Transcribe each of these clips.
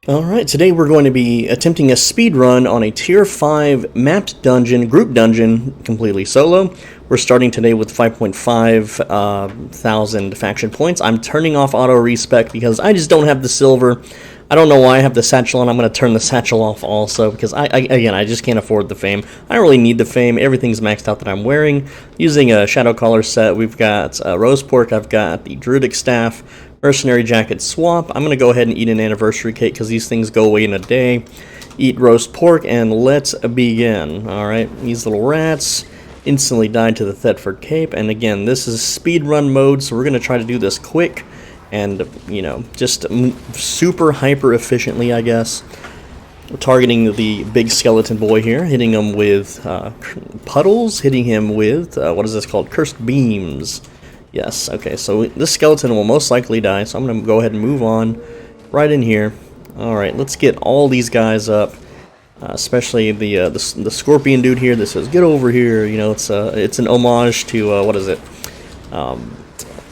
Alright, today we're going to be attempting a speed run on a tier 5 mapped dungeon, group dungeon, completely solo. We're starting today with 5.5 thousand faction points. I'm turning off auto respec because I just don't have the silver. I don't know why I have the satchel on. I'm going to turn the satchel off also because I just can't afford the fame. I don't really need the fame. Everything's maxed out that I'm wearing. Using a shadowcaller set, we've got roast pork, I've got the druidic staff, mercenary jacket swap. I'm going to go ahead and eat an anniversary cake because these things go away in a day. Eat roast pork and let's begin. Alright, these little rats instantly died to the Thetford Cape. And again, this is speedrun mode, so we're going to try to do this quick and, you know, just super hyper efficiently, I guess. We're targeting the big skeleton boy here, hitting him with puddles, hitting him with, what is this called? Cursed beams. Yes, okay, so this skeleton will most likely die, so I'm going to go ahead and move on right in here. Alright, let's get all these guys up, especially the scorpion dude here that says, get over here, you know, it's an homage to, what is it,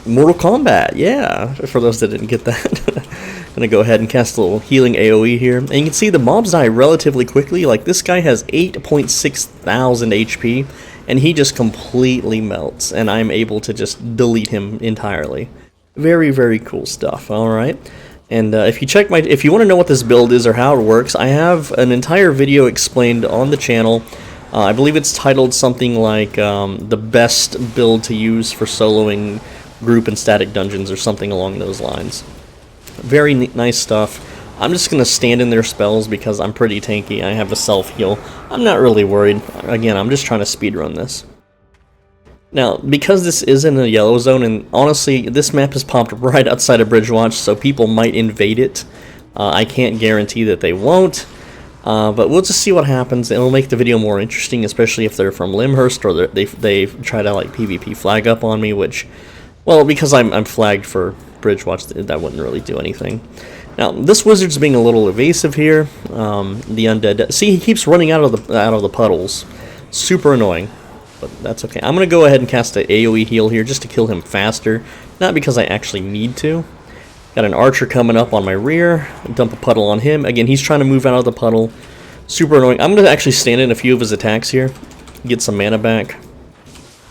Mortal Kombat, yeah, for those that didn't get that. I'm going to go ahead and cast a little healing AoE here, and you can see the mobs die relatively quickly. Like, this guy has 8.6 thousand HP, and he just completely melts, and I'm able to just delete him entirely. Very, very cool stuff, alright? And if you want to know what this build is or how it works, I have an entire video explained on the channel. I believe it's titled something like the best build to use for soloing group and static dungeons or something along those lines. Very nice stuff. I'm just going to stand in their spells because I'm pretty tanky. I have a self-heal. I'm not really worried. Again, I'm just trying to speedrun this. Now, because this is in a yellow zone, and honestly, this map has popped right outside of Bridgewatch, so people might invade it. I can't guarantee that they won't, but we'll just see what happens. It'll make the video more interesting, especially if they're from Limhurst or they try to like PvP flag up on me, which, well, because I'm flagged for Bridgewatch, that wouldn't really do anything. Now, this wizard's being a little evasive here. The undead, see, he keeps running out of the puddles. Super annoying. But that's okay. I'm going to go ahead and cast an AoE heal here just to kill him faster. Not because I actually need to. Got an archer coming up on my rear. Dump a puddle on him. Again, he's trying to move out of the puddle. Super annoying. I'm going to actually stand in a few of his attacks here. Get some mana back.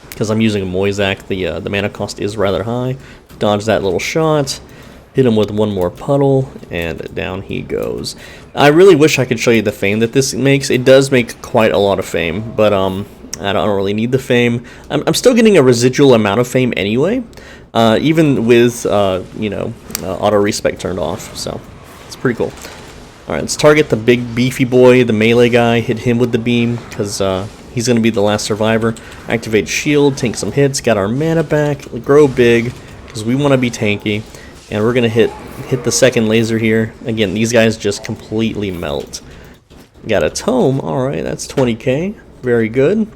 Because I'm using a Moisac. The mana cost is rather high. Dodge that little shot. Hit him with one more puddle. And down he goes. I really wish I could show you the fame that this makes. It does make quite a lot of fame. But, I don't really need the fame. I'm still getting a residual amount of fame anyway, even with, you know, auto respec turned off, so it's pretty cool. Alright, let's target the big beefy boy, the melee guy, hit him with the beam, because he's going to be the last survivor. Activate shield, tank some hits, got our mana back, grow big, because we want to be tanky, and we're going to hit the second laser here. Again, these guys just completely melt. Got a tome, alright, that's 20k. Very good.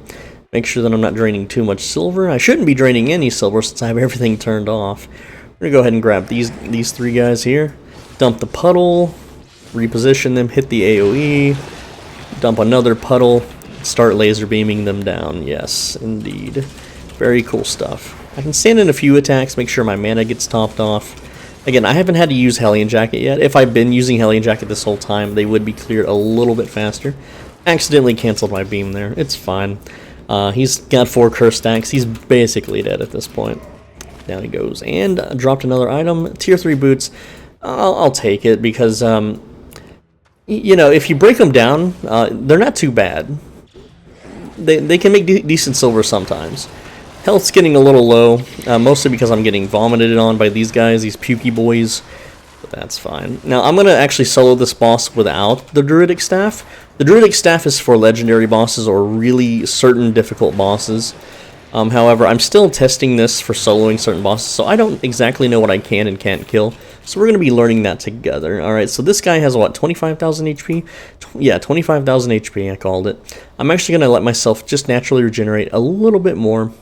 Make sure that I'm not draining too much silver. I shouldn't be draining any silver since I have everything turned off. We're going to go ahead and grab these three guys here. Dump the puddle. Reposition them. Hit the AoE. Dump another puddle. Start laser beaming them down. Yes, indeed. Very cool stuff. I can stand in a few attacks. Make sure my mana gets topped off. Again, I haven't had to use Hellion Jacket yet. If I've been using Hellion Jacket this whole time, they would be cleared a little bit faster. Accidentally canceled my beam there. It's fine. He's got 4 curse stacks. He's basically dead at this point. Down he goes. And dropped another item. Tier 3 boots. I'll take it because, you know, if you break them down, they're not too bad. They can make decent silver sometimes. Health's getting a little low, mostly because I'm getting vomited on by these guys, these pukey boys. But that's fine. Now, I'm going to actually solo this boss without the druidic staff. The druidic staff is for legendary bosses or really certain difficult bosses. However, I'm still testing this for soloing certain bosses, so I don't exactly know what I can and can't kill. So we're going to be learning that together. Alright, so this guy has, what, 25,000 HP? Yeah, 25,000 HP, I called it. I'm actually going to let myself just naturally regenerate a little bit more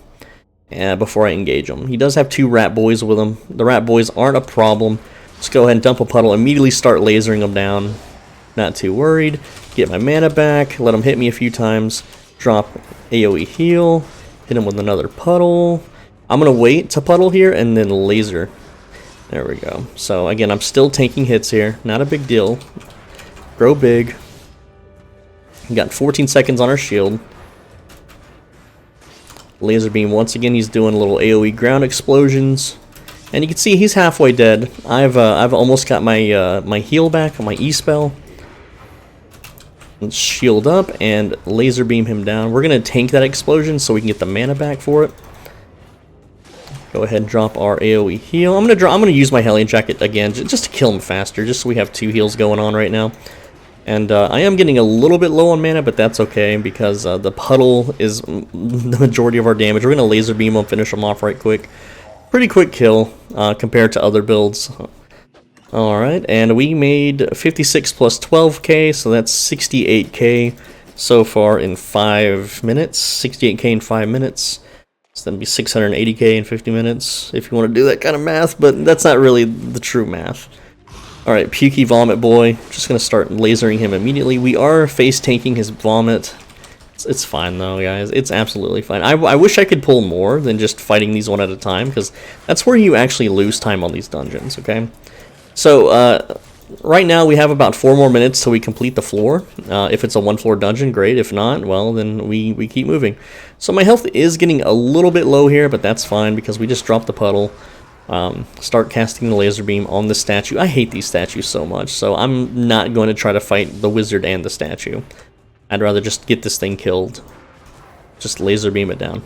before I engage him. He does have 2 rat boys with him. The rat boys aren't a problem. Just go ahead and dump a puddle, immediately start lasering them down. Not too worried. Get my mana back, let him hit me a few times. Drop AoE heal. Hit him with another puddle. I'm going to wait to puddle here and then laser. There we go. So again, I'm still taking hits here. Not a big deal. Grow big. We got 14 seconds on our shield. Laser beam once again. He's doing little AoE ground explosions, and you can see he's halfway dead. I've almost got my my heal back on my E spell. Let's shield up and laser beam him down. We're gonna tank that explosion so we can get the mana back for it. Go ahead and drop our AoE heal. I'm gonna use my Hellion Jacket again just to kill him faster, just so we have 2 heals going on right now. And I am getting a little bit low on mana, but that's okay because the puddle is the majority of our damage. We're gonna laser beam him, finish him off right quick. Pretty quick kill compared to other builds. Alright, and we made 56 plus 12k, so that's 68k so far in 5 minutes. 68k in 5 minutes. So that'd be 680k in 50 minutes, if you want to do that kind of math, but that's not really the true math. Alright, Pukey Vomit Boy. Just going to start lasering him immediately. We are face tanking his vomit. It's fine though, guys. It's absolutely fine. I wish I could pull more than just fighting these one at a time, because that's where you actually lose time on these dungeons, okay? So, right now we have about 4 more minutes till we complete the floor. If it's a 1-floor dungeon, great. If not, well, then we keep moving. So my health is getting a little bit low here, but that's fine because we just dropped the puddle. Start casting the laser beam on the statue. I hate these statues so much, so I'm not going to try to fight the wizard and the statue. I'd rather just get this thing killed. Just laser beam it down.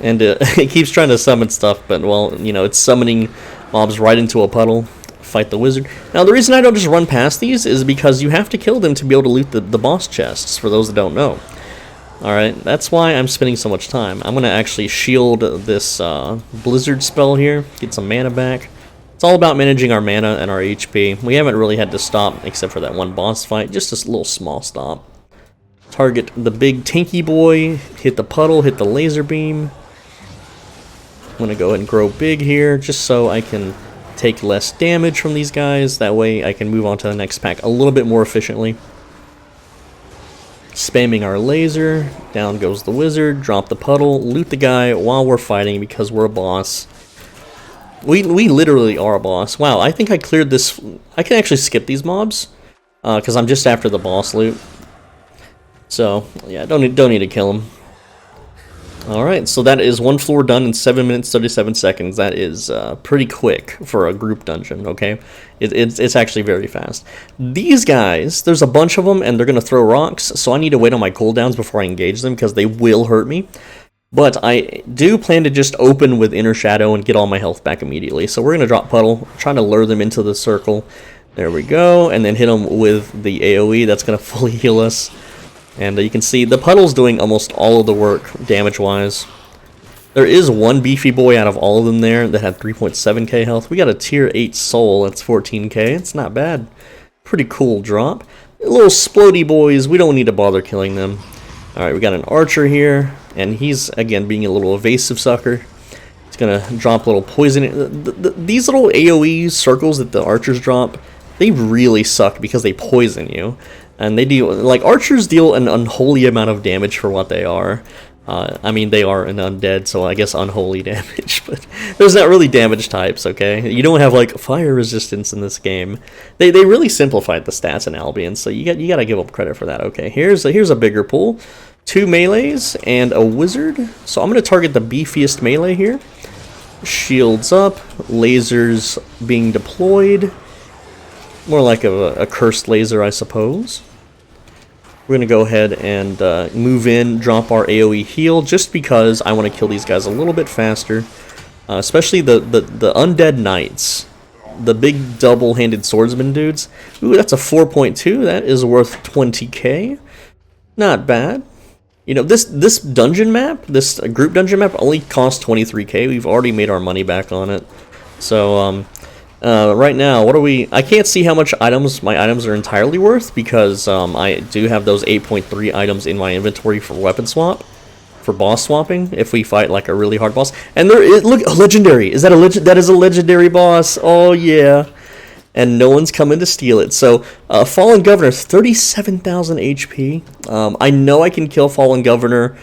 And it keeps trying to summon stuff, but, well, you know, it's summoning mobs right into a puddle. Fight the wizard. Now, the reason I don't just run past these is because you have to kill them to be able to loot the boss chests, for those that don't know. Alright, that's why I'm spending so much time. I'm going to actually shield this blizzard spell here, get some mana back. It's all about managing our mana and our HP. We haven't really had to stop, except for that one boss fight, just a little small stop. Target the big tanky boy, hit the puddle, hit the laser beam. I'm going to go ahead and grow big here, just so I can take less damage from these guys. That way I can move on to the next pack a little bit more efficiently. Spamming our laser, down goes the wizard, drop the puddle, loot the guy while we're fighting because we're a boss. We literally are a boss. Wow, I think I cleared this. I can actually skip these mobs because I'm just after the boss loot. So yeah, don't need to kill him. Alright, so that is 1 floor done in 7 minutes 37 seconds. That is pretty quick for a group dungeon, okay? It's actually very fast. These guys, there's a bunch of them, and they're going to throw rocks, so I need to wait on my cooldowns before I engage them, because they will hurt me. But I do plan to just open with Inner Shadow and get all my health back immediately. So we're going to drop Puddle, trying to lure them into the circle. There we go, and then hit them with the AoE. That's going to fully heal us. And you can see the Puddle's doing almost all of the work, damage-wise. There is one beefy boy out of all of them there that had 3.7k health. We got a tier 8 soul, that's 14k. It's not bad. Pretty cool drop. Little splody boys, we don't need to bother killing them. Alright, we got an archer here, and he's, again, being a little evasive sucker. He's gonna drop a little poison. These little AoE circles that the archers drop, they really suck because they poison you. And they deal, like, archers deal an unholy amount of damage for what they are. I mean, they are an undead, so I guess unholy damage, but there's not really damage types, okay? You don't have, like, fire resistance in this game. They really simplified the stats in Albion, so you gotta give them credit for that, okay? Here's a bigger pool. 2 melees and a wizard. So I'm gonna target the beefiest melee here. Shields up, lasers being deployed. More like a cursed laser, I suppose. We're going to go ahead and move in, drop our AoE heal, just because I want to kill these guys a little bit faster. Especially the undead knights. The big double-handed swordsman dudes. Ooh, that's a 4.2. That is worth 20k. Not bad. You know, this dungeon map, this group dungeon map, only costs 23k. We've already made our money back on it. So, right now, what are we... I can't see how much my items are entirely worth, because I do have those 8.3 items in my inventory for weapon swap, for boss swapping, if we fight like a really hard boss. And there is... Look, a legendary! Is that a that is a legendary boss! Oh, yeah! And no one's coming to steal it. So, Fallen Governor, 37,000 HP. I know I can kill Fallen Governor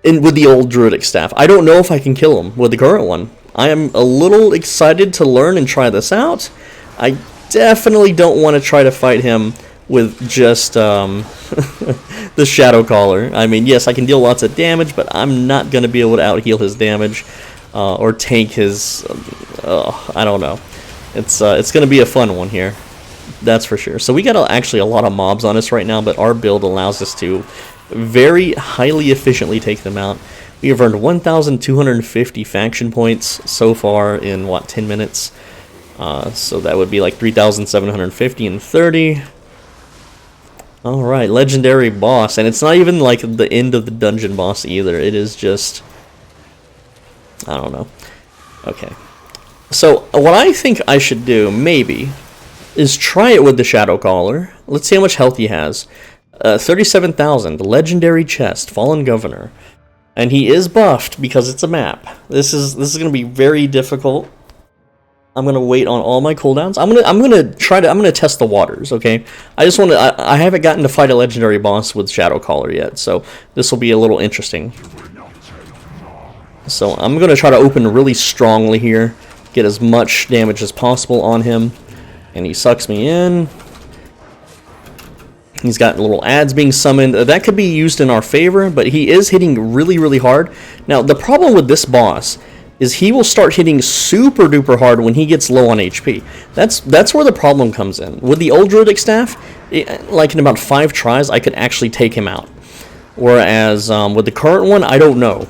with the old Druidic Staff. I don't know if I can kill him with the current one. I am a little excited to learn and try this out. I definitely don't want to try to fight him with just the shadowcaller. I mean, yes, I can deal lots of damage, but I'm not going to be able to out-heal his damage or tank his... I don't know. It's going to be a fun one here. That's for sure. So we got actually a lot of mobs on us right now, but our build allows us to very highly efficiently take them out. We have earned 1,250 faction points so far in, what, 10 minutes? So that would be like 3,750 and 30. Alright, legendary boss. And it's not even like the end of the dungeon boss either. It is just... I don't know. Okay. So what I think I should do, maybe, is try it with the shadowcaller. Let's see how much health he has. 37,000. Legendary chest. Fallen Governor. And he is buffed because it's a map. This is going to be very difficult. I'm going to wait on all my cooldowns. I'm going to test the waters, okay? I just want to I haven't gotten to fight a legendary boss with shadowcaller yet, so this will be a little interesting. So I'm going to try to open really strongly here, get as much damage as possible on him, and he sucks me in. He's got little ads being summoned. That could be used in our favor, but he is hitting really, really hard. Now, the problem with this boss is he will start hitting super duper hard when he gets low on HP. That's where the problem comes in. With the old Druidic Staff, like in about 5 tries, I could actually take him out. Whereas with the current one, I don't know.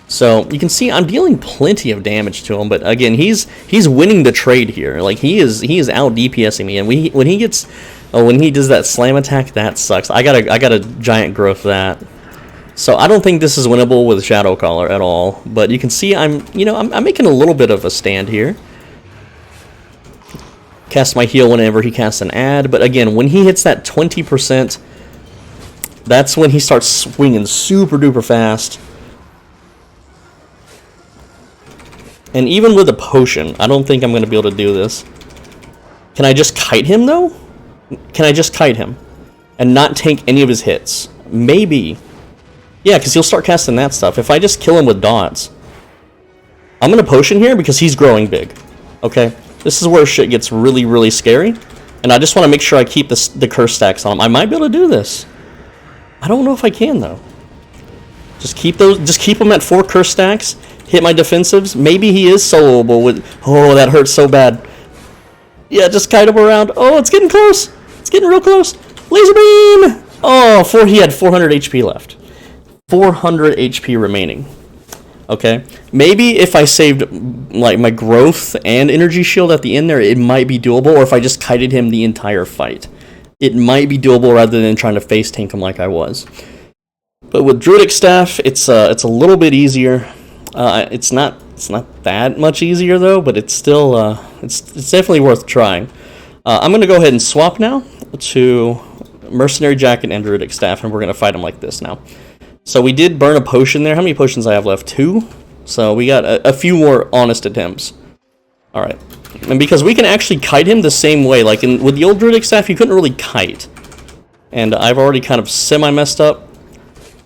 So you can see I'm dealing plenty of damage to him, but again, he's winning the trade here. Like he is out DPSing me, and when he does that slam attack, that sucks. I got a giant growth that. So I don't think this is winnable with shadowcaller at all. But you can see I'm making a little bit of a stand here. Cast my heal whenever he casts an ad, but again, when he hits that 20%, that's when he starts swinging super duper fast. And even with a potion, I don't think I'm going to be able to do this. Can I just kite him, though? Can I just kite him? And not tank any of his hits? Maybe. Yeah, because he'll start casting that stuff. If I just kill him with dots. I'm going to potion here because he's growing big. Okay? This is where shit gets really, really scary. And I just want to make sure I keep the curse stacks on him. I might be able to do this. I don't know if I can, though. Just keep them at 4 curse stacks. Hit my defensives. Maybe he is soloable with... Oh, that hurts so bad. Yeah, just kite him around. Oh, it's getting close. It's getting real close. Laser beam! Oh, he had 400 HP left. 400 HP remaining. Okay. Maybe if I saved like my growth and energy shield at the end there, it might be doable. Or if I just kited him the entire fight. It might be doable rather than trying to face tank him like I was. But with Druidic Staff, it's a little bit easier. It's not that much easier though, but it's still it's definitely worth trying. I'm gonna go ahead and swap now to Mercenary Jacket and Druidic Staff, and we're gonna fight him like this now. So we did burn a potion there. How many potions I have left? 2. So we got a few more honest attempts. All right, and because we can actually kite him the same way, like with the old Druidic Staff, you couldn't really kite, and I've already kind of semi messed up.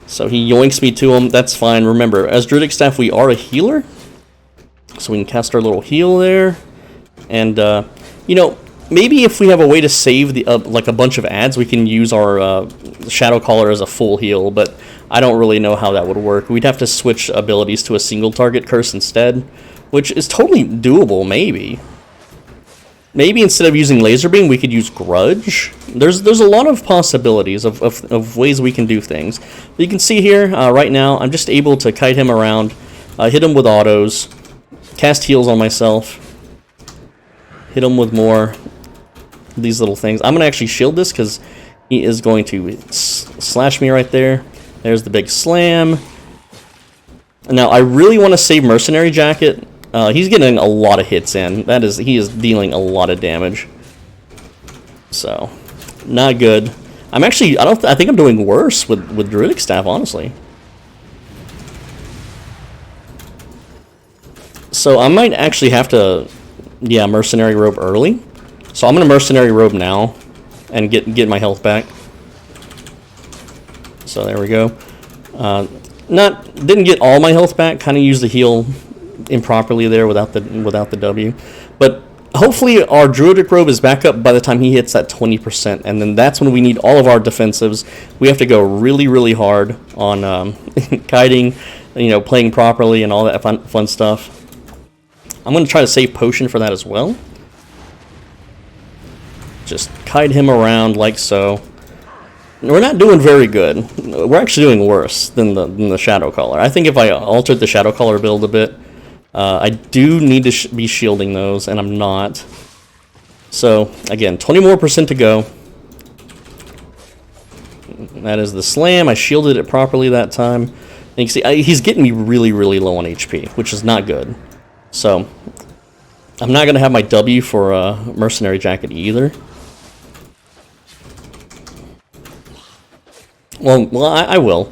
So he yoinks me to him. That's fine. Remember, as Druidic Staff, we are a healer. So we can cast our little heal there. And, maybe if we have a way to save like a bunch of ads, we can use our shadowcaller as a full heal. But I don't really know how that would work. We'd have to switch abilities to a single target curse instead, which is totally doable, maybe. Maybe instead of using Laser Beam, we could use Grudge. There's a lot of possibilities of ways we can do things. But you can see here, right now, I'm just able to kite him around, hit him with autos, cast heals on myself, hit him with more of these little things. I'm going to actually shield this because he is going to slash me right there. There's the big slam. Now, I really want to save Mercenary Jacket. He's getting a lot of hits in. He is dealing a lot of damage. So, not good. I think I'm doing worse with Druidic Staff, honestly. So I might actually have to, Mercenary Robe early. So I'm gonna Mercenary Robe now and get my health back. So there we go. Didn't get all my health back. Kind of used the heal improperly there without the W, but hopefully our Druidic Robe is back up by the time he hits that 20%, and then that's when we need all of our defensives. We have to go really, really hard on kiting, you know, playing properly and all that fun stuff. I'm going to try to save potion for that as well. Just kite him around like so. We're not doing very good. We're actually doing worse than the shadowcaller. I think if I altered the shadowcaller build a bit, I do need to be shielding those, and I'm not. So, again, 20% more to go. That is the slam. I shielded it properly that time. And you can see, he's getting me really, really low on HP, which is not good. So, I'm not going to have my W for Mercenary Jacket either. Well, I will.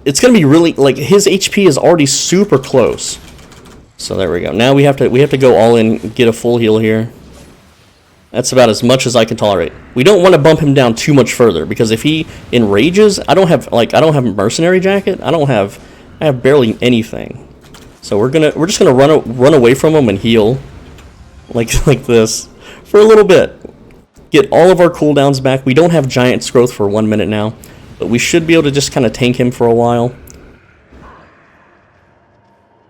It's going to be really, like, his HP is already super close. So there we go. Now we have to go all in, get a full heal here. That's about as much as I can tolerate. We don't want to bump him down too much further, because if he enrages, I don't have Mercenary Jacket. I have barely anything. So we're just gonna run away from him and heal, like this, for a little bit. Get all of our cooldowns back. We don't have Giant's Growth for 1 minute now, but we should be able to just kind of tank him for a while.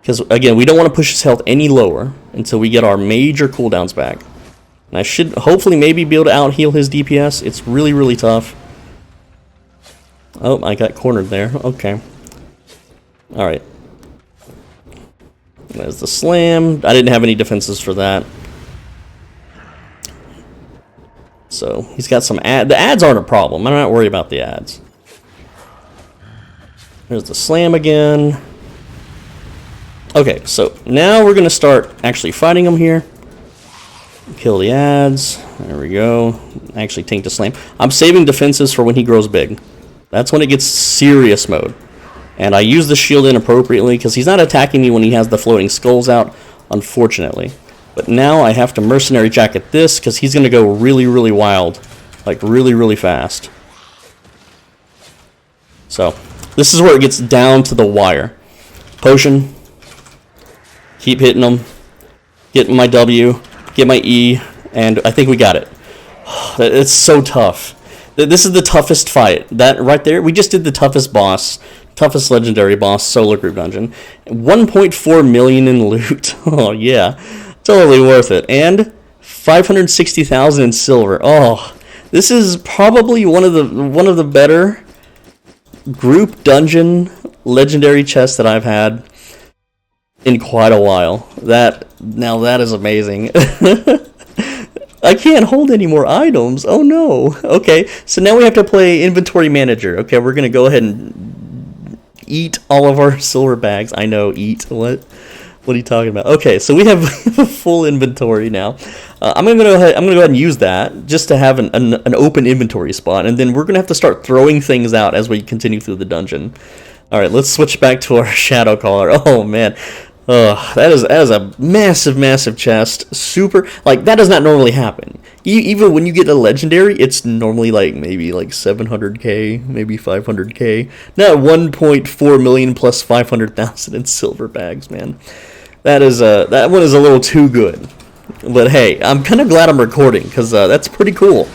Because, again, we don't want to push his health any lower until we get our major cooldowns back. And I should hopefully maybe be able to out-heal his DPS. It's really, really tough. Oh, I got cornered there. Okay. Alright. There's the slam. I didn't have any defenses for that. So, he's got some ads. The ads aren't a problem. I'm not worried about the ads. There's the slam again. Okay, so now we're going to start actually fighting him here. Kill the ads. There we go. Actually tank the slam. I'm saving defenses for when he grows big. That's when it gets serious mode. And I use the shield inappropriately because he's not attacking me when he has the floating skulls out, unfortunately. But now I have to Mercenary Jacket this because he's going to go really, really wild. Like, really, really fast. So, this is where it gets down to the wire. Potion. Keep hitting them. Get my W. Get my E. And I think we got it. It's so tough. This is the toughest fight. That right there, we just did the toughest boss. Toughest legendary boss, solo group dungeon. 1.4 million in loot. Oh, yeah. Totally worth it. And 560,000 in silver. Oh, this is probably one of the better group dungeon legendary chests that I've had in quite a while. Now that is amazing. I can't hold any more items. Oh no. Okay, so now we have to play inventory manager. Okay, we're gonna go ahead and eat all of our silver bags. I know, eat. What are you talking about? Okay, so we have a full inventory now. I'm gonna go ahead and use that just to have an open inventory spot, and then we're gonna have to start throwing things out as we continue through the dungeon. All right, let's switch back to our shadowcaller. Oh man. That is a massive chest. Super, like, that does not normally happen. Even when you get a legendary, it's normally like maybe like 700k, maybe 500k. Not 1.4 million plus 500,000 in silver bags, man. That one is a little too good. But hey, I'm kind of glad I'm recording because that's pretty cool.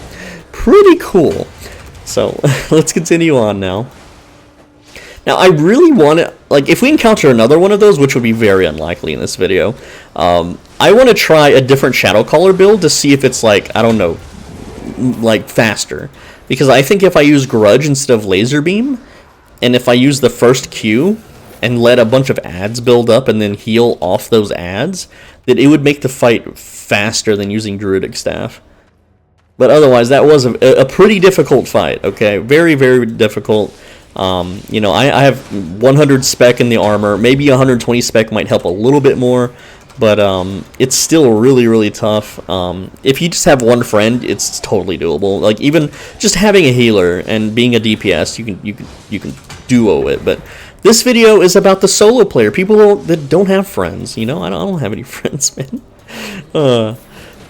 Pretty cool. So let's continue on now. Now, I really want to, like, if we encounter another one of those, which would be very unlikely in this video, I want to try a different shadowcaller build to see if it's, like, I don't know, like, faster. Because I think if I use Grudge instead of Laser Beam, and if I use the first Q and let a bunch of ads build up and then heal off those ads, that it would make the fight faster than using Druidic Staff. But otherwise, that was a pretty difficult fight, okay? Very, very difficult. You know, I have 100 spec in the armor. Maybe 120 spec might help a little bit more, but it's still really, really tough. If you just have one friend, it's totally doable. Like, even just having a healer and being a DPS, you can duo it. But this video is about the solo player, people that don't have friends. You know, I don't have any friends, man.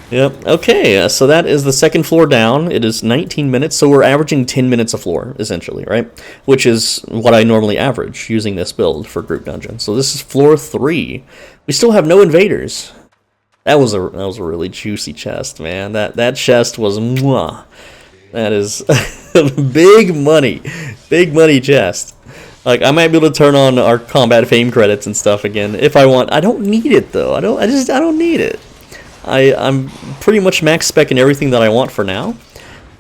Yep. Okay, so that is the second floor down. It is 19 minutes, so we're averaging 10 minutes a floor, essentially, right? Which is what I normally average using this build for group dungeon. So this is floor 3. We still have no invaders. That was a really juicy chest, man. That chest was mwah. That is big money chest. Like, I might be able to turn on our combat fame credits and stuff again if I want. I don't need it though. I don't need it. I'm pretty much max spec in everything that I want for now.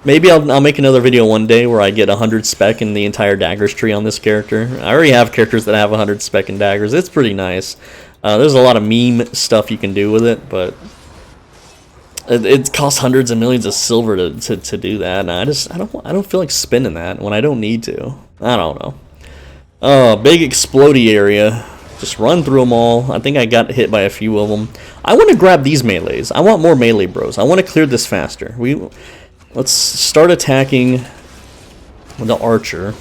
Maybe I'll make another video one day where I get 100 spec in the entire daggers tree on this character. I already have characters that have 100 spec in daggers. It's pretty nice. There's a lot of meme stuff you can do with it, but it costs hundreds of millions of silver to do that, and I don't feel like spending that when I don't need to. I don't know. Oh, big explodey area. Just run through them all. I think I got hit by a few of them. I want to grab these melees. I want more melee bros. I want to clear this faster. Let's start attacking the archer.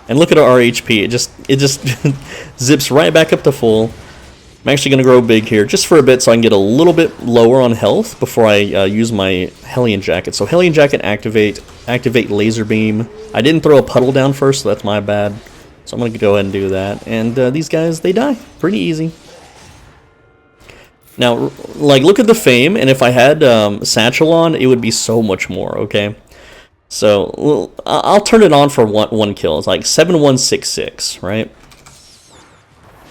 And look at our HP. It just zips right back up to full. I'm actually going to grow big here just for a bit so I can get a little bit lower on health before I use my Hellion Jacket. So Hellion Jacket activate laser beam. I didn't throw a puddle down first, so that's my bad. So I'm going to go ahead and do that. And these guys, they die. Pretty easy. Now, like, look at the fame, and if I had Satchel on, it would be so much more, okay? So, well, I'll turn it on for one kill. It's like 7166, right?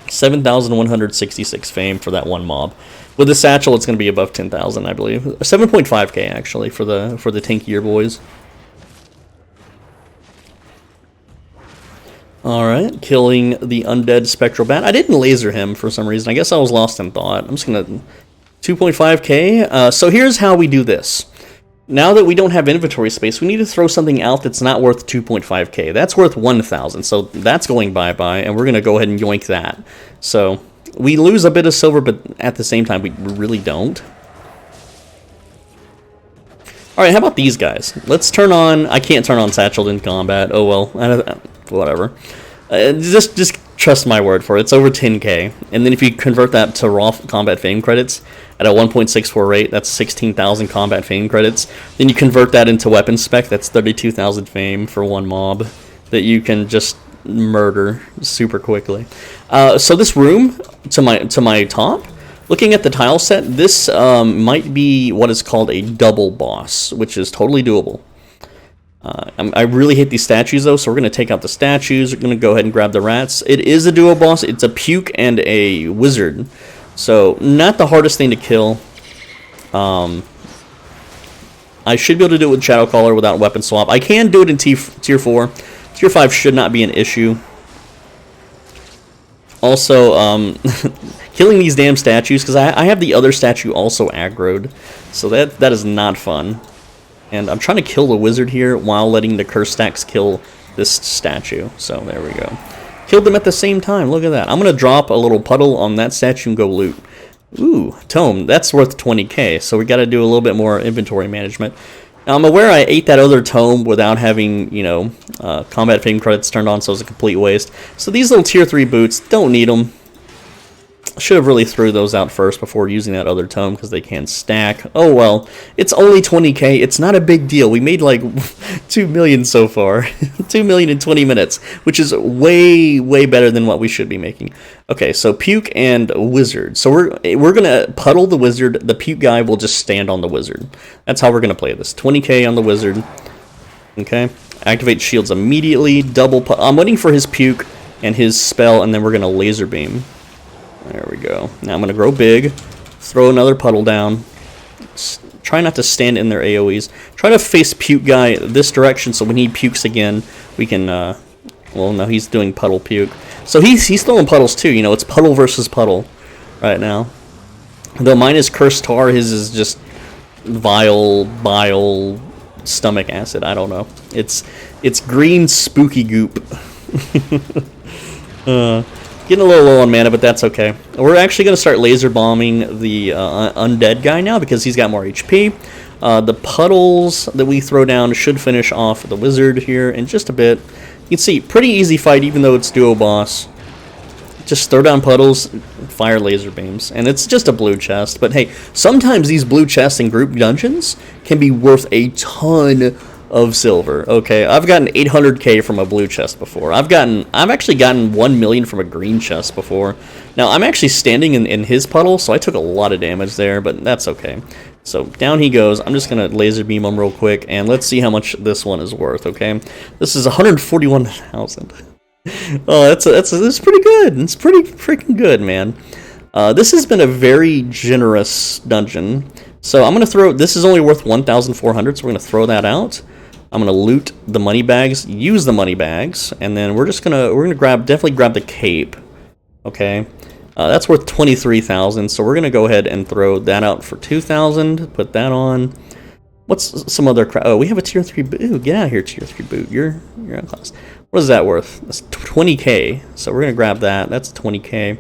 7,166 fame for that one mob. With the Satchel, it's going to be above 10,000, I believe. 7.5k, actually, for the tankier boys. Alright, killing the undead Spectral Bat. I didn't laser him for some reason. I guess I was lost in thought. I'm just going to... 2.5k. So here's how we do this. Now that we don't have inventory space, we need to throw something out that's not worth 2.5k. That's worth 1,000, so that's going bye-bye, and we're going to go ahead and yoink that. So, we lose a bit of silver, but at the same time, we really don't. Alright, how about these guys? Let's turn on... I can't turn on Satchel in combat. Oh well, whatever. Just trust my word for it. It's over 10k. And then if you convert that to raw combat fame credits at a 1.64 rate, that's 16,000 combat fame credits. Then you convert that into weapon spec, that's 32,000 fame for one mob that you can just murder super quickly. So this room to my top, looking at the tile set, this might be what is called a double boss, which is totally doable. I really hate these statues though, so we're going to take out the statues. We're going to go ahead and grab the rats. It is a duo boss. It's a puke and a wizard, so not the hardest thing to kill. I should be able to do it with shadowcaller without weapon swap. I can do it in tier 4. Tier 5 should not be an issue. Also, killing these damn statues, because I have the other statue also aggroed, so that is not fun. And I'm trying to kill the wizard here while letting the curse stacks kill this statue. So there we go. Killed them at the same time. Look at that. I'm going to drop a little puddle on that statue and go loot. Ooh, tome. That's worth 20k. So we got to do a little bit more inventory management. Now, I'm aware I ate that other tome without having, you know, combat fame credits turned on, so it's a complete waste. So these little tier 3 boots, don't need them. Should have really threw those out first before using that other tome because they can stack. Oh well, it's only 20k. It's not a big deal. We made like 2 million so far. 2 million in 20 minutes, which is way better than what we should be making. Okay, so puke and wizard. So we're gonna puddle the wizard. The puke guy will just stand on the wizard. That's how we're gonna play this. 20k on the wizard. Okay, activate shields immediately. I'm waiting for his puke and his spell, and then we're gonna laser beam. There we go. Now I'm going to grow big, throw another puddle down, try not to stand in their AoEs, try to face puke guy this direction so when he pukes again, we can, well, no, he's doing puddle puke. So he's throwing puddles too, you know, it's puddle versus puddle right now. Though mine is cursed tar, his is just vile, bile, stomach acid, I don't know. It's green spooky goop. Getting a little low on mana, but that's okay. We're actually going to start laser bombing the undead guy now because he's got more HP. The puddles that we throw down should finish off the wizard here in just a bit. You can see, pretty easy fight even though it's duo boss. Just throw down puddles, fire laser beams, and it's just a blue chest. But hey, sometimes these blue chests in group dungeons can be worth a ton of silver. Okay, I've gotten 800k from a blue chest before. I've actually gotten 1 million from a green chest before. Now I'm actually standing in his puddle, so I took a lot of damage there, but that's okay. So down he goes. I'm just gonna laser beam him real quick, and let's see how much this one is worth. Okay, this is 141,000. Oh, that's pretty good. It's pretty freaking good, man. This has been a very generous dungeon. So I'm gonna throw. This is only worth 1,400, so we're gonna throw that out. I'm gonna loot the money bags, use the money bags, and then we're gonna definitely grab the cape. Okay, that's worth 23,000. So we're gonna go ahead and throw that out for 2,000. Put that on. What's some other crap? Oh, we have a tier 3 boot. Ooh, get out of here, tier 3 boot. You're out of class. What is that worth? That's 20k. So we're gonna grab that. That's 20k.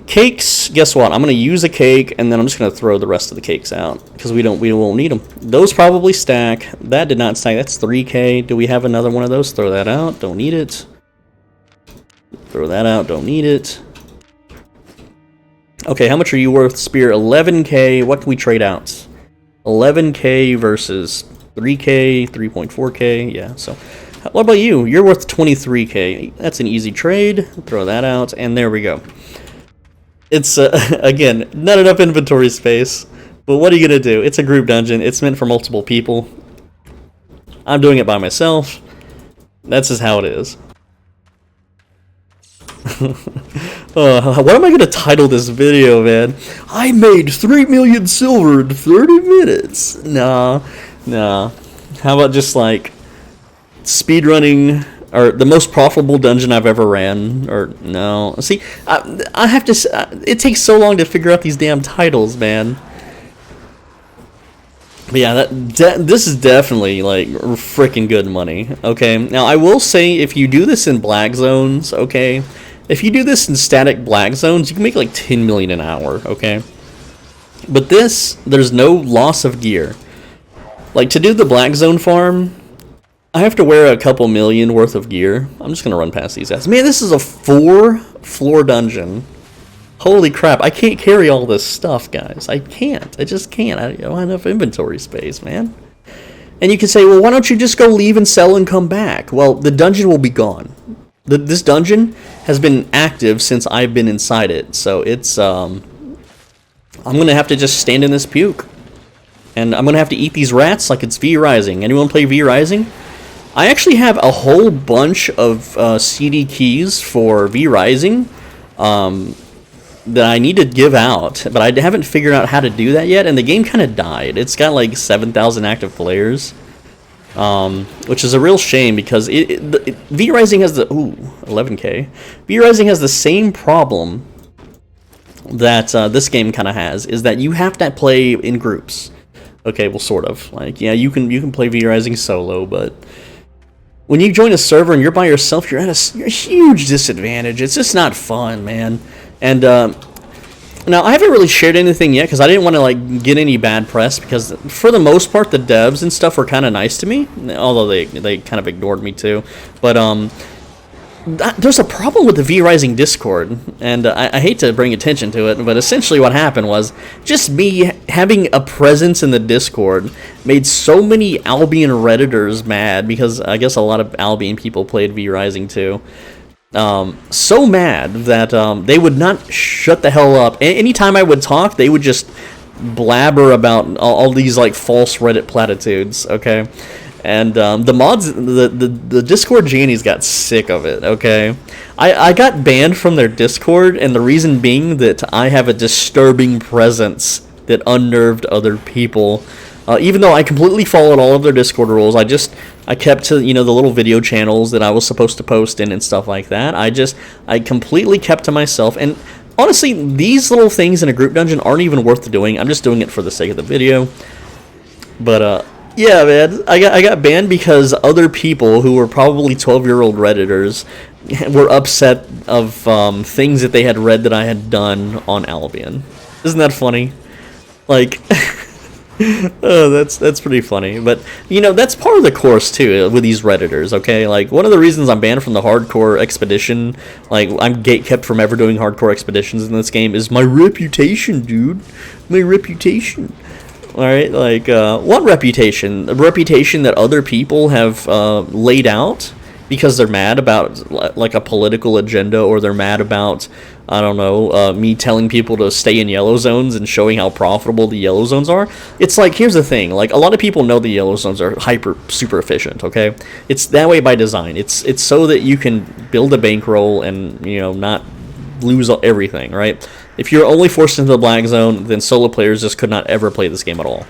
Cakes, guess what? I'm going to use a cake, and then I'm just going to throw the rest of the cakes out, because we won't need them. Those probably stack. That did not stack. That's 3k. Do we have another one of those? Throw that out. Don't need it. Throw that out. Don't need it. Okay, how much are you worth, Spear? 11k. What can we trade out? 11k versus 3k, 3.4k. Yeah, so what about you? You're worth 23k. That's an easy trade. Throw that out, and there we go. It's, again, not enough inventory space, but what are you going to do? It's a group dungeon. It's meant for multiple people. I'm doing it by myself. That's just how it is. What am I going to title this video, man? I made 3 million silver in 30 minutes. Nah. How about just, like, speedrunning... or the most profitable dungeon I've ever ran, or no. See, I have to, it takes so long to figure out these damn titles, man. But yeah, this is definitely, like, freaking good money, okay? Now, I will say, if you do this in black zones, okay? If you do this in static black zones, you can make, like, 10 million an hour, okay? But this, there's no loss of gear. Like, to do the black zone farm... I have to wear a couple million worth of gear. I'm just going to run past these guys. Man, this is a 4-floor dungeon. Holy crap, I can't carry all this stuff, guys. I can't. I just can't. I don't have enough inventory space, man. And you can say, well, why don't you just go leave and sell and come back? Well, the dungeon will be gone. This dungeon has been active since I've been inside it. So it's, I'm going to have to just stand in this puke. And I'm going to have to eat these rats like it's V Rising. Anyone play V Rising? I actually have a whole bunch of CD keys for V Rising that I need to give out, but I haven't figured out how to do that yet, and the game kind of died. It's got like 7,000 active players, which is a real shame because V Rising has the 11k. V Rising has the same problem that this game kind of has, is that you have to play in groups. Okay, well, sort of. Like, yeah, you can play V Rising solo, but when you join a server and you're by yourself, you're at a huge disadvantage. It's just not fun, man. And now I haven't really shared anything yet because I didn't want to like get any bad press, because for the most part the devs and stuff were kind of nice to me, although they kind of ignored me too. But there's a problem with the V Rising Discord, and I hate to bring attention to it, but essentially what happened was just me having a presence in the Discord made so many Albion Redditors mad, because I guess a lot of Albion people played V Rising too. So mad that they would not shut the hell up. Anytime I would talk, they would just blabber about all these like false Reddit platitudes, okay? And the mods, the Discord Janies got sick of it, okay? I got banned from their Discord, and the reason being that I have a disturbing presence that unnerved other people. Even though I completely followed all of their Discord rules, I kept to, you know, the little video channels that I was supposed to post in and stuff like that. I completely kept to myself, and honestly, these little things in a group dungeon aren't even worth doing. I'm just doing it for the sake of the video. But, yeah, man, I got banned because other people who were probably 12-year-old Redditors were upset of things that they had read that I had done on Albion. Isn't that funny? Like, oh, that's pretty funny. But, you know, that's part of the course, too, with these Redditors, okay? Like, one of the reasons I'm banned from the hardcore expedition, like, I'm gatekept from ever doing hardcore expeditions in this game, is my reputation, dude. My reputation. All right, like what reputation? The reputation that other people have laid out because they're mad about like a political agenda, or they're mad about, I don't know, me telling people to stay in yellow zones and showing how profitable the yellow zones are. It's like, here's the thing, like a lot of people know the yellow zones are super efficient, okay? It's that way by design. It's so that you can build a bankroll and, you know, not lose everything, right? If you're only forced into the black zone, then solo players just could not ever play this game at all.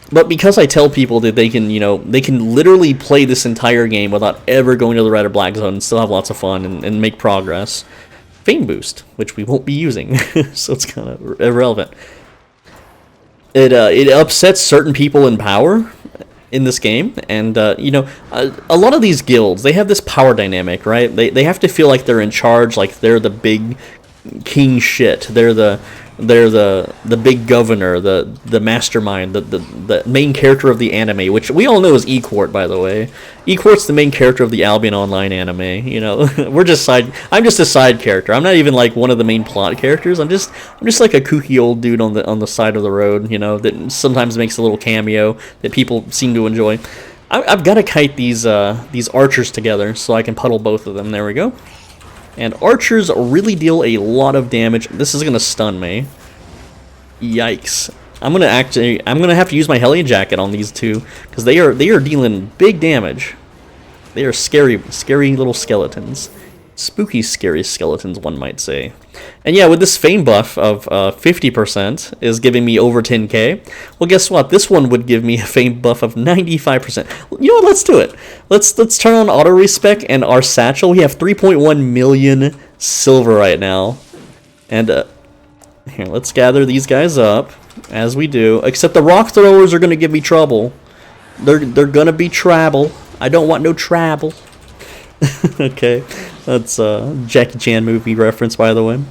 But because I tell people that they can, you know, they can literally play this entire game without ever going to the red or black zone and still have lots of fun and make progress. Fame boost, which we won't be using, so it's kind of irrelevant. It upsets certain people in power in this game, and you know, a lot of these guilds, they have this power dynamic, right? They have to feel like they're in charge, like they're the big king shit. They're the big governor, the mastermind, the main character of the anime, which we all know is E-Court, by the way. E-Court's the main character of the Albion Online anime. You know, I'm just a side character. I'm not even like one of the main plot characters. I'm just like a kooky old dude on the side of the road. You know, that sometimes makes a little cameo that people seem to enjoy. I've got to kite these archers together so I can puddle both of them. There we go. And archers really deal a lot of damage. This is gonna stun me. Yikes! I'm gonna have to use my Hellion Jacket on these two because they are dealing big damage. They are scary little skeletons. Spooky, scary skeletons, one might say. And yeah, with this fame buff of 50% is giving me over 10k. Well, guess what? This one would give me a fame buff of 95%. You know what? Let's do it. Let's turn on auto respec and our satchel. We have 3.1 million silver right now. And here, let's gather these guys up as we do. Except the rock throwers are gonna give me trouble. They're gonna be trouble. I don't want no trouble. Okay, that's a Jackie Chan movie reference, by the way.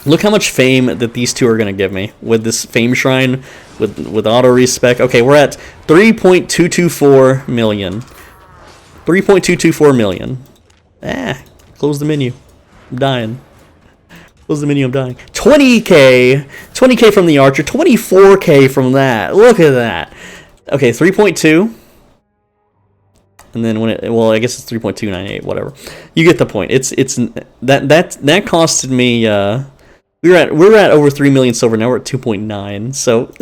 Look how much fame that these two are going to give me with this fame shrine, with auto respec. Okay, we're at 3.224 million. 3.224 million. Close the menu. I'm dying. Close the menu, I'm dying. 20k! 20k from the archer, 24k from that. Look at that. Okay, 3.2. And then when well, I guess it's 3.298, whatever. You get the point. It's that costed me. We're at over 3 million silver now. We're at 2.9. So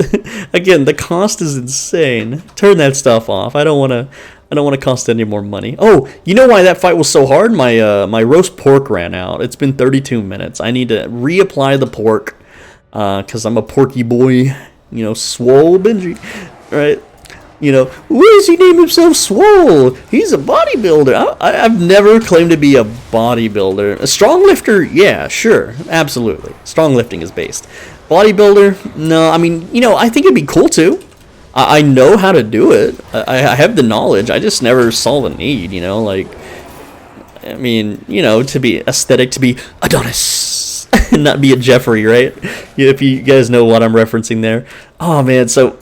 again, the cost is insane. Turn that stuff off. I don't want to cost any more money. Oh, you know why that fight was so hard? My roast pork ran out. It's been 32 minutes. I need to reapply the pork because I'm a porky boy. You know, swole Benji, right? You know, why does he name himself Swole? He's a bodybuilder. I've never claimed to be a bodybuilder. A strong lifter? Yeah, sure. Absolutely. Strong lifting is based. Bodybuilder? No, I mean, you know, I think it'd be cool too. I know how to do it. I have the knowledge. I just never saw the need, you know, like, I mean, you know, to be aesthetic, to be Adonis, and not be a Jeffrey, right? If you guys know what I'm referencing there. Oh, man, so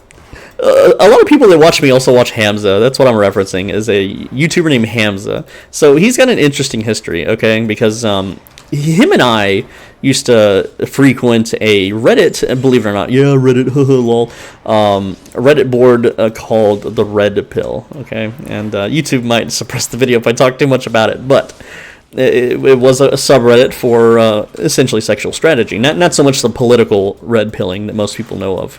a lot of people that watch me also watch Hamza. That's what I'm referencing, is a YouTuber named Hamza. So he's got an interesting history, okay? Because him and I used to frequent a Reddit, believe it or not, yeah, Reddit, lol, a Reddit board called The Red Pill, okay? And YouTube might suppress the video if I talk too much about it, but it was a subreddit for essentially sexual strategy. Not so much the political red pilling that most people know of.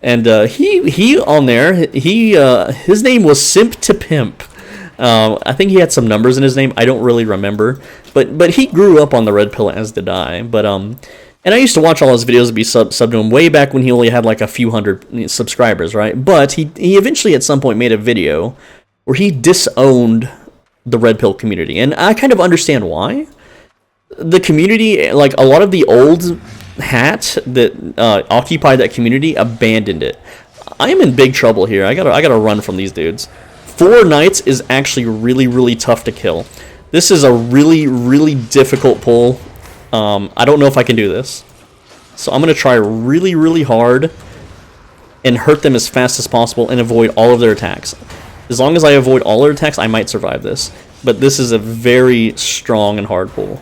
And he on there, his name was Simp to Pimp. I think he had some numbers in his name. I don't really remember, but he grew up on the red pill, as did I. But and I used to watch all his videos and be sub to him way back when he only had like a few hundred subscribers, right? But he eventually at some point made a video where he disowned the red pill community, and I kind of understand why. The community, like a lot of the old hat that occupied that community, abandoned it. I am in big trouble here. I gotta run from these dudes. 4 knights is actually really tough to kill. This is a really difficult pull. I don't know if I can do this, so I'm gonna try really hard and hurt them as fast as possible and avoid all of their attacks. As long as I avoid all their attacks, I might survive this. But this is a very strong and hard pull.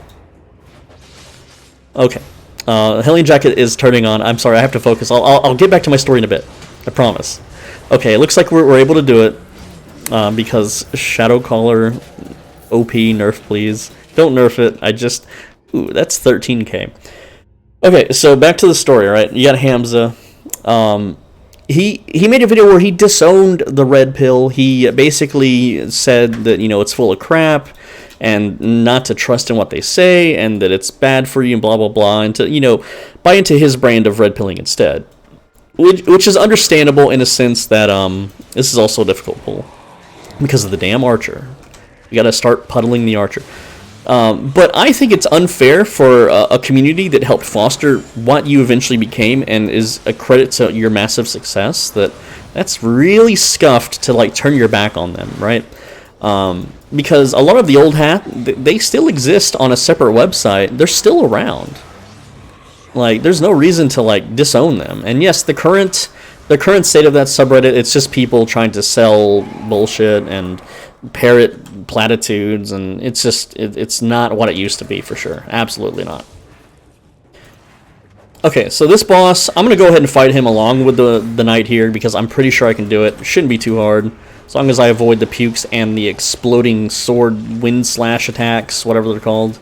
Okay. Hellion Jacket is turning on. I'm sorry, I have to focus. I'll get back to my story in a bit. I promise. Okay, it looks like we're able to do it. Because shadowcaller, OP, nerf please. Don't nerf it. I just... Ooh, that's 13k. Okay, so back to the story, right? You got Hamza. He made a video where he disowned the red pill. He basically said that, it's full of crap, and not to trust in what they say, and that it's bad for you, and blah, blah, blah, and to, buy into his brand of red pilling instead. Which is understandable in a sense that, this is also a difficult pull. Because of the damn archer. You gotta start puddling the archer. But I think it's unfair for a community that helped foster what you eventually became and is a credit to your massive success, that's really scuffed to, like, turn your back on them, right? Because a lot of the old hat, they still exist on a separate website. They're still around. Like, there's no reason to, like, disown them. And yes, the current state of that subreddit, it's just people trying to sell bullshit and parrot platitudes, and it's just, it's not what it used to be, for sure. Absolutely not. Okay, so this boss, I'm going to go ahead and fight him along with the knight here, because I'm pretty sure I can do it. Shouldn't be too hard, as long as I avoid the pukes and the exploding sword wind slash attacks, whatever they're called.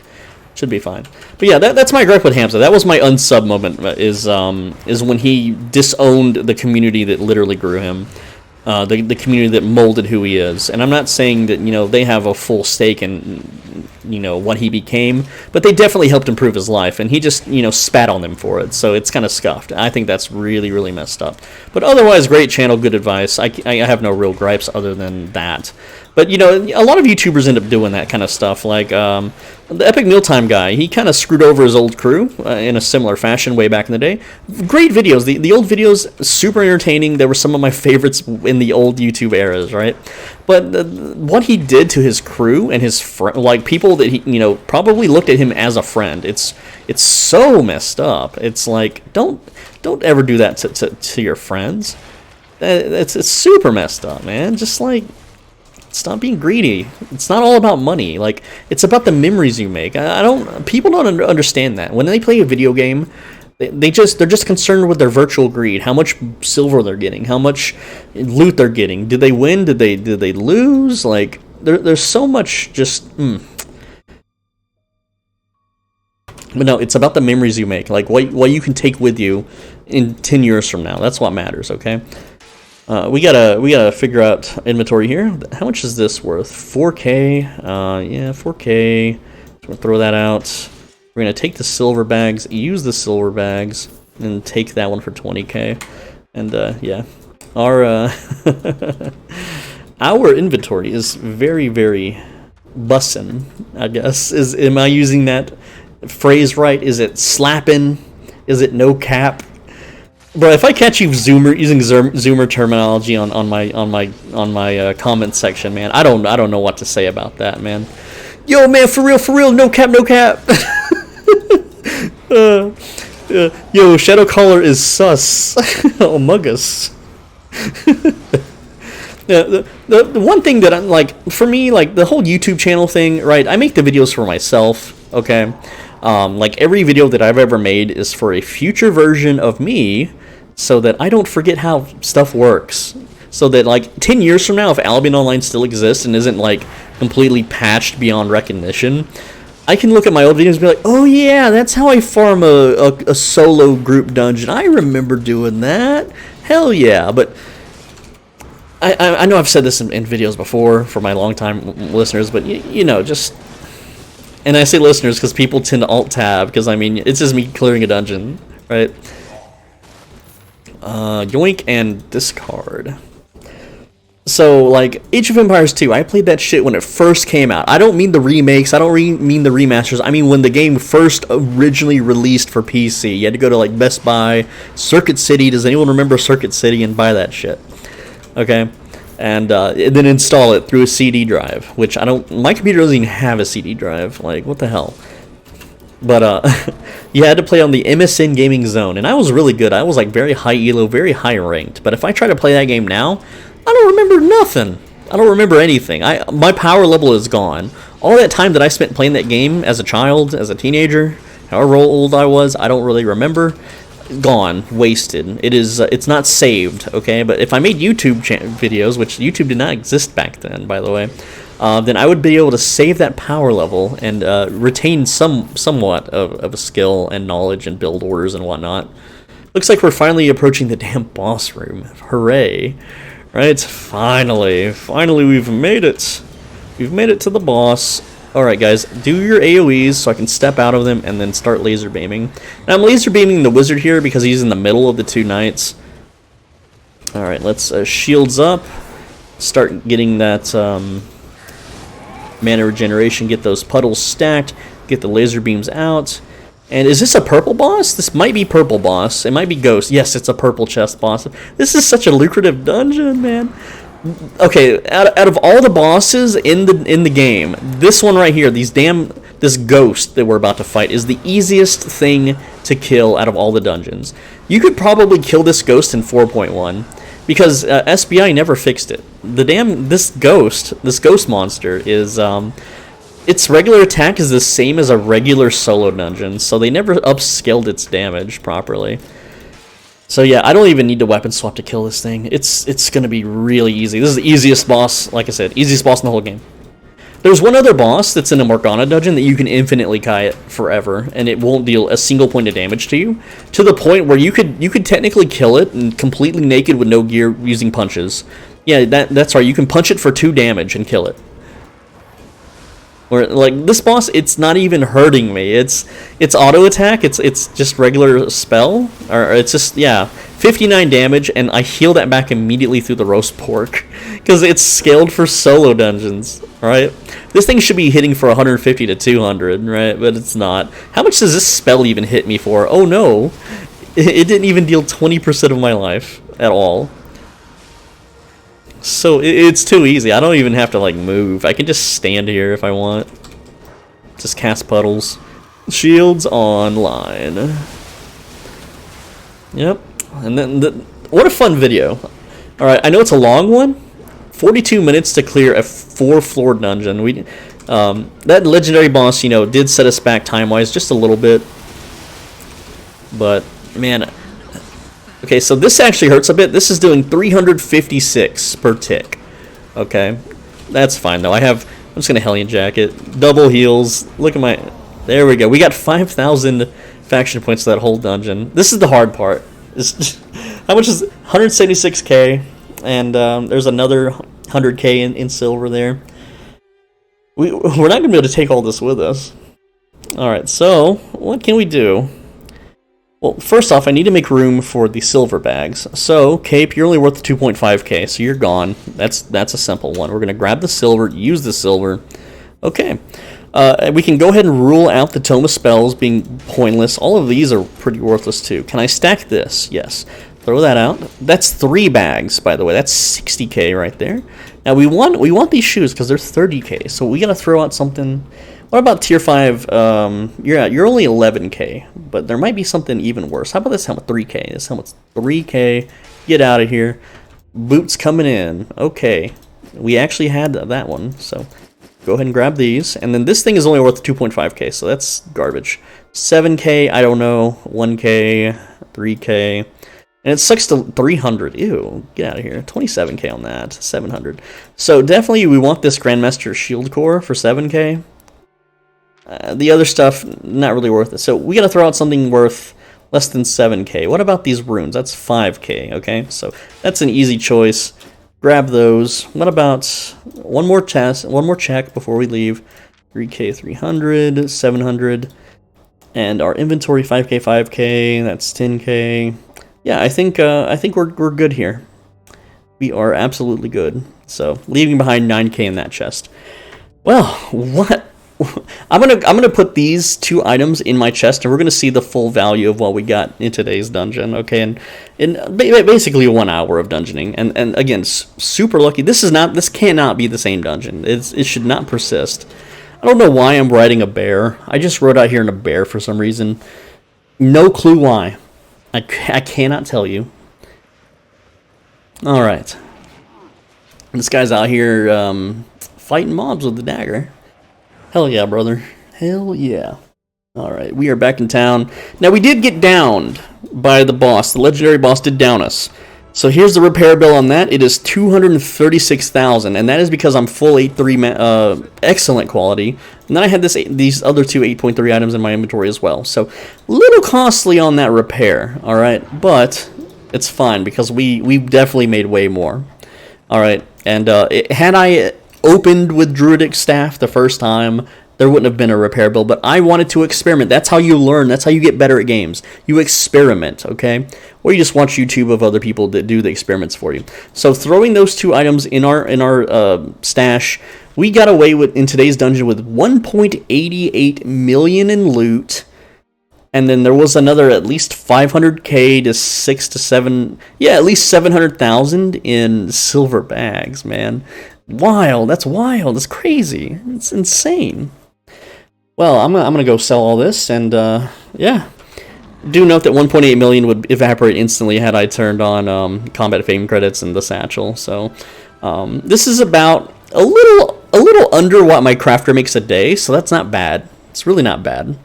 Should be fine. But yeah, that's my gripe with Hamza. That was my unsub moment, is when he disowned the community that literally grew him. The community that molded who he is. And I'm not saying that, they have a full stake in, what he became, but they definitely helped improve his life, and he just, spat on them for it, so it's kind of scuffed. I think that's really, really messed up. But otherwise, great channel, good advice. I have no real gripes other than that. But, a lot of YouTubers end up doing that kind of stuff, like, the Epic Mealtime guy, he kind of screwed over his old crew in a similar fashion way back in the day. Great videos. The old videos, super entertaining. They were some of my favorites in the old YouTube eras, right? But what he did to his crew and his like people that he, probably looked at him as a friend. It's so messed up. It's like, don't ever do that to your friends. It's super messed up, man. Just like, stop being greedy. It's not all about money. Like, it's about the memories you make. People don't understand that. When they play a video game, they're just concerned with their virtual greed. How much silver they're getting, how much loot they're getting. Did they win? Did they lose? Like, there's so much just But no, it's about the memories you make. Like, what you can take with you in 10 years from now. That's what matters, okay? We gotta figure out inventory here. How much is this worth? 4K. Yeah, 4K. So we'll throw that out. We're gonna take the silver bags, use the silver bags, and take that one for 20K. And yeah, our our inventory is very, very bussin', I guess. Am I using that phrase right? Is it slapping? Is it no cap? Bro, if I catch you using Zoomer terminology on my comment section, man, I don't know what to say about that, man. Yo, man, for real, no cap. Yo, shadowcaller is sus. Among Us. The one thing that I'm like, for me, like the whole YouTube channel thing, right? I make the videos for myself, okay? Like every video that I've ever made is for a future version of me, so that I don't forget how stuff works. So that, like, 10 years from now, if Albion Online still exists and isn't, like, completely patched beyond recognition, I can look at my old videos and be like, oh yeah, that's how I farm a solo group dungeon. I remember doing that. Hell yeah. But I know I've said this in videos before for my longtime listeners, but, just... And I say listeners because people tend to alt-tab, because, I mean, it's just me clearing a dungeon, right? Yoink and discard. So, like, Age of Empires 2, I played that shit when it first came out. I don't mean the remakes, I don't mean the remasters, I mean when the game first originally released for PC. You had to go to, like, Best Buy, Circuit City, does anyone remember Circuit City, and buy that shit. Okay? And then install it through a CD drive, which my computer doesn't even have a CD drive. Like, what the hell? But, you had to play on the MSN Gaming Zone, and I was really good. I was, like, very high elo, very high ranked. But if I try to play that game now, I don't remember nothing. I don't remember anything. My power level is gone. All that time that I spent playing that game as a child, as a teenager, however old I was, I don't really remember. Gone, wasted. It is. It's not saved, okay? But if I made YouTube videos, which YouTube did not exist back then, by the way, then I would be able to save that power level and retain somewhat of a skill and knowledge and build orders and whatnot. Looks like we're finally approaching the damn boss room. Hooray! Right? Finally, we've made it. We've made it to the boss. Alright guys, do your AoEs so I can step out of them and then start laser beaming. Now I'm laser beaming the wizard here because he's in the middle of the two knights. Alright, let's shields up. Start getting that mana regeneration, get those puddles stacked, get the laser beams out. And is this a purple boss? This might be purple boss. It might be ghost. Yes, it's a purple chest boss. This is such a lucrative dungeon, man. Okay, out of all the bosses in the game, this one right here, this ghost that we're about to fight is the easiest thing to kill out of all the dungeons. You could probably kill this ghost in 4.1 because SBI never fixed it. This ghost monster is its regular attack is the same as a regular solo dungeon, so they never upscaled its damage properly. So yeah, I don't even need to weapon swap to kill this thing. It's gonna be really easy. This is the easiest boss, like I said, easiest boss in the whole game. There's one other boss that's in a Morgana dungeon that you can infinitely kite forever, and it won't deal a single point of damage to you, to the point where you could technically kill it and completely naked with no gear using punches. Yeah, that's right. You can punch it for 2 damage and kill it. Or like this boss, it's not even hurting me. It's auto attack. It's just regular spell, or it's just 59 damage, and I heal that back immediately through the roast pork because it's scaled for solo dungeons. Right? This thing should be hitting for 150 to 200, right? But it's not. How much does this spell even hit me for? Oh no, it didn't even deal 20% of my life at all. So it's too easy. I don't even have to like move. I can just stand here if I want. Just cast puddles. Shields online. Yep. And then what a fun video. All right, I know it's a long one. 42 minutes to clear a 4-floor dungeon. That legendary boss, did set us back time-wise just a little bit. But man. Okay, so this actually hurts a bit. This is doing 356 per tick. Okay, that's fine though. I'm just gonna Hellion Jacket, double heals. Look at my, there we go. We got 5,000 faction points to that whole dungeon. This is the hard part. How much is 176k, and there's another 100k in silver there. We're not gonna be able to take all this with us. All right, so what can we do? Well, first off, I need to make room for the silver bags. So, Cape, you're only worth 2.5k, so you're gone. That's a simple one. We're going to grab the silver, use the silver. Okay. We can go ahead and rule out the Tome of Spells being pointless. All of these are pretty worthless, too. Can I stack this? Yes. Throw that out. That's 3 bags, by the way. That's 60k right there. Now, we want these shoes because they're 30k, so we got to throw out something. What about tier 5? You're only 11k, but there might be something even worse. How about this helmet? 3k. This helmet's 3k. Get out of here. Boots coming in. Okay. We actually had that one, so go ahead and grab these. And then this thing is only worth 2.5k, so that's garbage. 7k, I don't know. 1k, 3k. And it sucks to 300. Ew, get out of here. 27k on that. 700. So definitely we want this Grandmaster Shield Core for 7k. The other stuff, not really worth it. So we got to throw out something worth less than 7k. What about these runes? That's 5k, okay? So that's an easy choice. Grab those. What about one more check before we leave? 3k, 300, 700. And our inventory, 5k, 5k. That's 10k. Yeah, I think we're good here. We are absolutely good. So leaving behind 9k in that chest. Well, what? I'm gonna put these 2 items in my chest, and we're gonna see the full value of what we got in today's dungeon. Okay, and in basically 1 hour of dungeoning, and again, super lucky. This cannot be the same dungeon. It should not persist. I don't know why I'm riding a bear. I just rode out here in a bear for some reason. No clue why. I cannot tell you. All right, this guy's out here fighting mobs with the dagger. Hell yeah, brother. Hell yeah. Alright, we are back in town. Now, we did get downed by the boss. The legendary boss did down us. So here's the repair bill on that. It is 236,000, and that is because I'm full 8.3 excellent quality. And then I had these other two 8.3 items in my inventory as well. So a little costly on that repair, alright? But it's fine because we definitely made way more. Alright, and had I opened with Druidic Staff the first time, there wouldn't have been a repair bill, but I wanted to experiment. That's how you learn. That's how you get better at games. You experiment, okay? Or you just watch YouTube of other people that do the experiments for you. So throwing those two items in our stash, we got away with in today's dungeon with 1.88 million in loot, and then there was another at least 500k to 6 to 7, yeah, at least 700,000 in silver bags, man. Wild. That's wild. That's crazy. It's insane. Well, I'm gonna go sell all this, and yeah. Do note that 1.8 million would evaporate instantly had I turned on combat fame credits and the satchel. So this is about a little under what my crafter makes a day, so that's not bad. It's really not bad.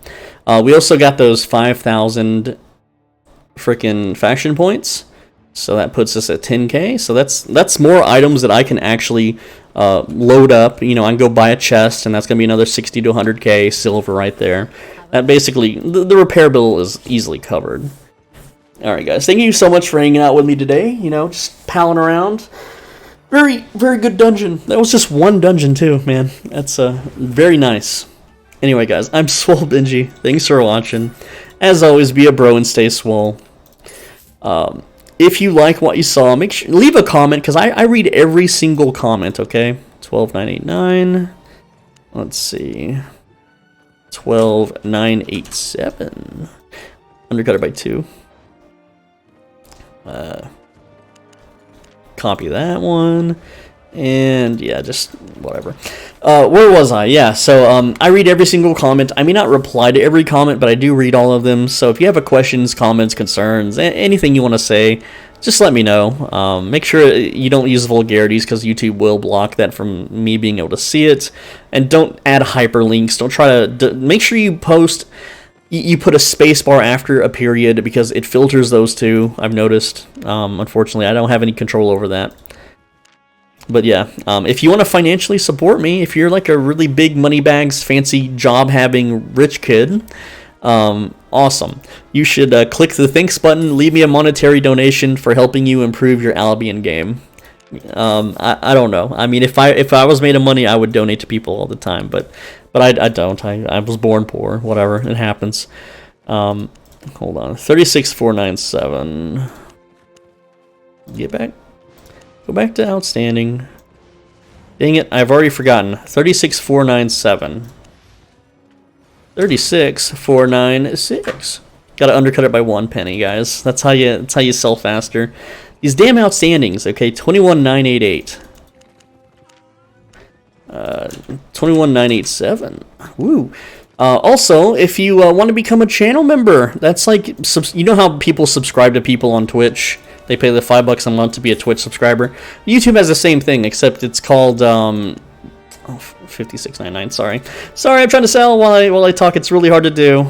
We also got those 5,000 freaking faction points, so that puts us at 10k. So that's more items that I can actually load up. You know, I can go buy a chest, and that's gonna be another 60 to 100k silver right there. That basically, the repair bill is easily covered. Alright guys, thank you so much for hanging out with me today. You know, just palling around. Very, very good dungeon. That was just one dungeon too, man. That's very nice. Anyway guys, I'm Swole Benji. Thanks for watching. As always, be a bro and stay swole. If you like what you saw, make sure leave a comment, because I read every single comment, okay? 12989. Let's see. 12987. Undercut it by 2. Copy that one. And yeah, just whatever. Where was I? Yeah, so I read every single comment. I may not reply to every comment, but I do read all of them. So if you have questions, comments, concerns, anything you want to say, just let me know. Make sure you don't use vulgarities, because YouTube will block that from me being able to see it. And don't add hyperlinks. Don't try to make sure you post. You put a space bar after a period, because it filters those two. I've noticed. Unfortunately, I don't have any control over that. But yeah, if you want to financially support me, if you're like a really big money bags, fancy job having rich kid, awesome. You should click the thanks button, leave me a monetary donation for helping you improve your Albion game. I don't know. I mean, if I was made of money, I would donate to people all the time, but I don't. I was born poor. Whatever, it happens. Hold on, 36497. Get back. Go back to outstanding. Dang it, I've already forgotten. 36497. 36496. Gotta undercut it by 1 penny, guys. That's how you sell faster. These damn outstandings, okay, 21988. 21987. Woo. Also, if you want to become a channel member, that's like, you know how people subscribe to people on Twitch? They pay the $5 a month to be a Twitch subscriber. YouTube has the same thing, except it's called 56.99. Sorry, I'm trying to sell while I talk. It's really hard to do.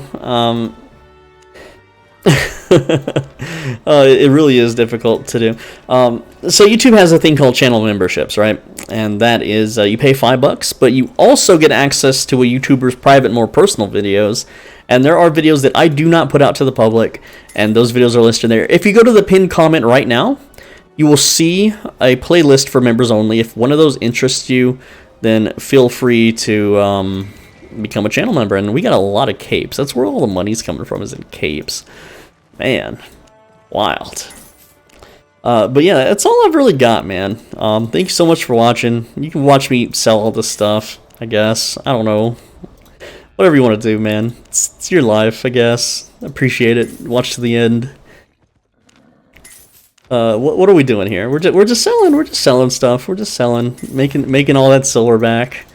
It really is difficult to do. So YouTube has a thing called channel memberships, right? And that is you pay $5, but you also get access to a YouTuber's private, more personal videos. And there are videos that I do not put out to the public, and those videos are listed there. If you go to the pinned comment right now, you will see a playlist for members only. If one of those interests you, then feel free to become a channel member. And we got a lot of capes. That's where all the money's coming from, is in capes. Man, wild. But yeah, that's all I've really got, man. Thank you so much for watching. You can watch me sell all this stuff, I guess. I don't know. Whatever you want to do, man. It's your life, I guess. Appreciate it. Watch to the end. What are we doing here? We're just selling. We're just selling stuff. We're just selling, making all that silver back.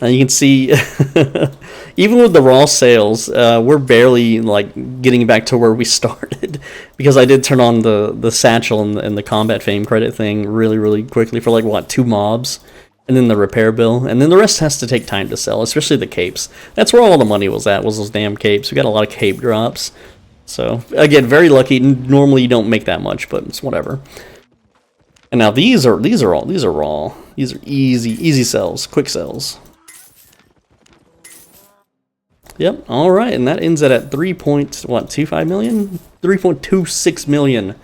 And you can see, even with the raw sales, we're barely like getting back to where we started, because I did turn on the satchel and the combat fame credit thing really quickly for like what, 2 mobs. and then the repair bill, and then the rest has to take time to sell, especially the capes. That's where all the money was at, was those damn capes. We got a lot of cape drops. So, again, very lucky. Normally you don't make that much, but it's whatever. And now these are raw. These are easy sells, quick sells. Yep, all right, and that ends at 3.25 million? 3.26 million.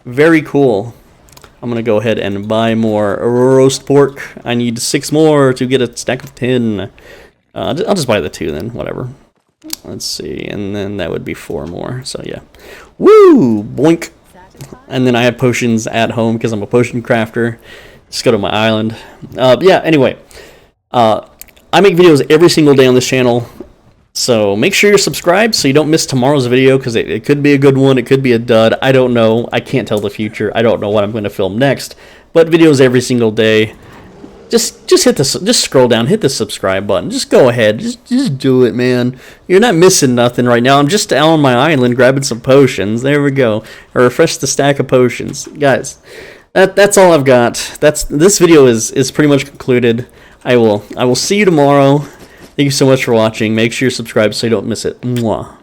Very cool. I'm gonna go ahead and buy more roast pork. I need 6 more to get a stack of 10. I'll just buy the 2 then, whatever. Let's see, and then that would be 4 more, so yeah. Woo! Boink! And then I have potions at home because I'm a potion crafter. Just go to my island. Yeah, anyway. I make videos every single day on this channel. So make sure you're subscribed so you don't miss tomorrow's video, because it could be a good one, it could be a dud. I don't know. I can't tell the future. I don't know what I'm going to film next. But videos every single day. Just scroll down, hit the subscribe button. Just go ahead. Just do it, man. You're not missing nothing right now. I'm just out on my island grabbing some potions. There we go. I refreshed the stack of potions. Guys, that's all I've got. This video is pretty much concluded. I will see you tomorrow. Thank you so much for watching. Make sure you're subscribed so you don't miss it. Mwah.